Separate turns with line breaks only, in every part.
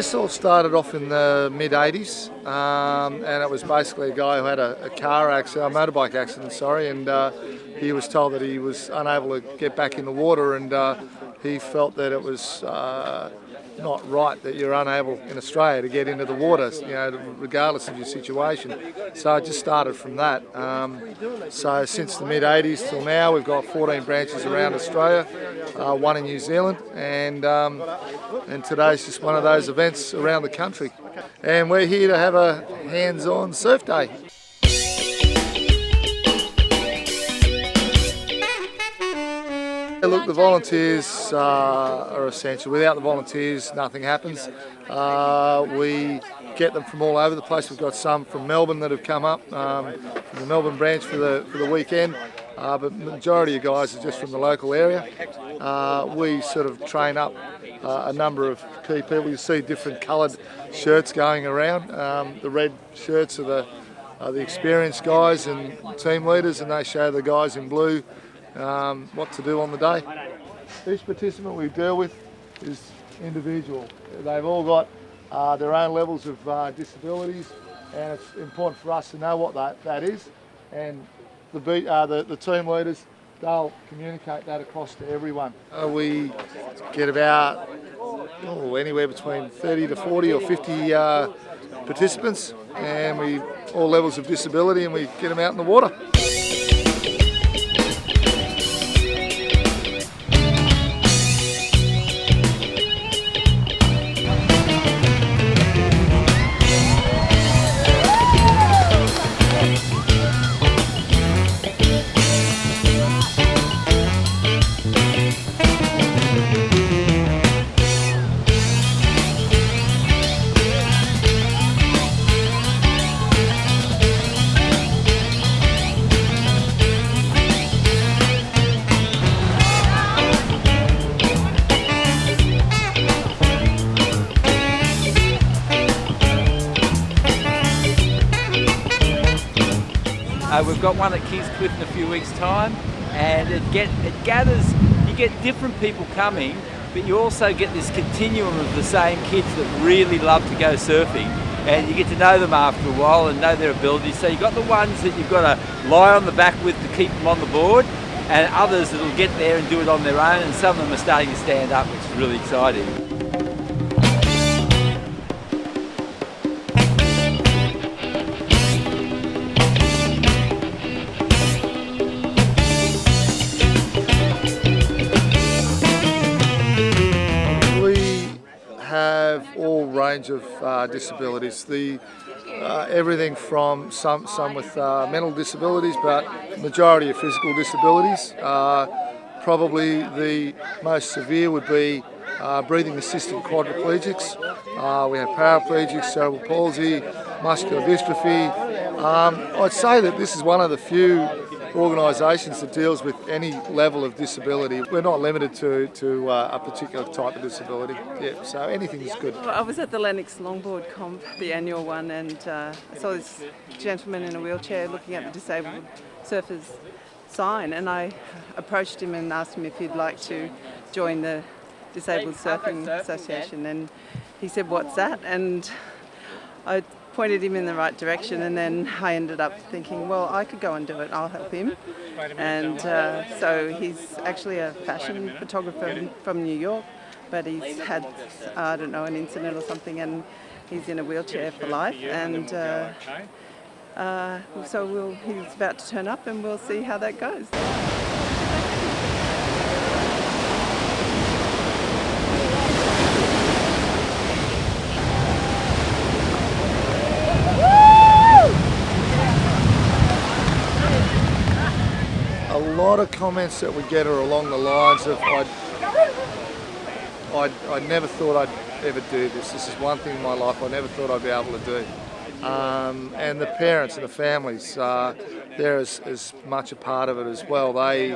This all started off in the mid-80s, and it was basically a guy who had a motorbike accident, and he was told that he was unable to get back in the water, and he felt that it was not right that you're unable in Australia to get into the water, regardless of your situation. So it just started from that. So since the mid-80s till now, we've got 14 branches around Australia, one in New Zealand, and today's just one of those events around the country. And we're here to have a hands-on surf day. Look, the volunteers are essential. Without the volunteers, nothing happens. We get them from all over the place. We've got some from Melbourne that have come up, from the Melbourne branch for the weekend, but the majority of guys are just from the local area. We sort of train up a number of key people. You see different coloured shirts going around. The red shirts are the experienced guys and team leaders, and they show the guys in blue what to do on the day. Each participant we deal with is individual. They've all got their own levels of disabilities, and it's important for us to know what that is. And the team leaders, they'll communicate that across to everyone. We get about anywhere between 30 to 40 or 50 participants, and we all levels of disability, and we get them out in the water.
We've got one at Kings Cliff in a few weeks' time, and it gathers, you get different people coming, but you also get this continuum of the same kids that really love to go surfing, and you get to know them after a while and know their abilities. So you've got the ones that you've got to lie on the back with to keep them on the board, and others that will get there and do it on their own, and some of them are starting to stand up, which is really exciting.
Have all range of disabilities. Everything from some with mental disabilities, but majority of physical disabilities. Probably the most severe would be breathing assisted quadriplegics. We have paraplegics, cerebral palsy, muscular dystrophy. I'd say that this is one of the few organisations that deals with any level of disability. We're not limited to a particular type of disability. Yeah, so anything is good.
I was at the Lennox Longboard Comp, the annual one, and I saw this gentleman in a wheelchair looking at the disabled surfers sign, and I approached him and asked him if he'd like to join the Disabled Surfing Association, and he said, "What's that?" And I pointed him in the right direction, and then I ended up thinking, well, I could go and do it, I'll help him. And so he's actually a fashion photographer from New York, but he's had, I don't know, an incident or something, and he's in a wheelchair for life, and so he's about to turn up, and we'll see how that goes.
A lot of comments that we get are along the lines of, I never thought I'd ever do this. This is one thing in my life I never thought I'd be able to do. And the parents and the families, they're as much a part of it as well. They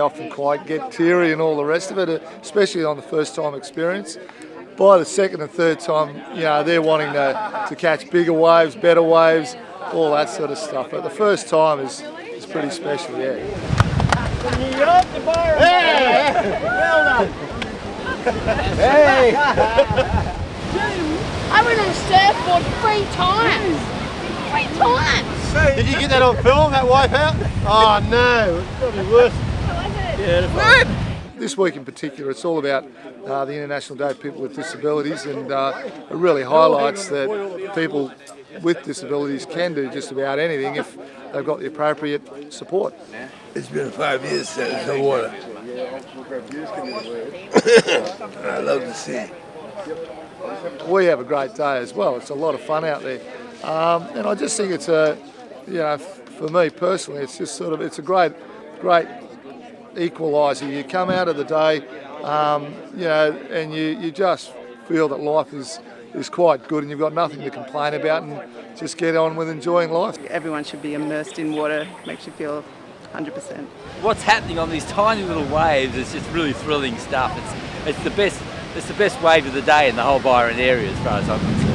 often quite get teary and all the rest of it, especially on the first time experience. By the second and third time, they're wanting to catch bigger waves, better waves, all that sort of stuff. But the first time is pretty special, yeah.
Hey! Well done! Hey! I went on a surfboard 3 times. 3 times.
Did you get that on film, that wipeout? Oh no, it's got to be worse.
This week in particular, it's all about the International Day of People with Disabilities, and it really highlights that people with disabilities can do just about anything if they've got the appropriate support.
It's been 5 years since there's no water. I love the sea.
We have a great day as well. It's a lot of fun out there, and I just think it's for me personally, it's just it's a great equaliser. You come out of the day, and you just feel that life is quite good, and you've got nothing to complain about, and just get on with enjoying life.
Everyone should be immersed in water. Makes you feel 100%.
What's happening on these tiny little waves is just really thrilling stuff. It's the best wave of the day in the whole Byron area as far as I'm concerned.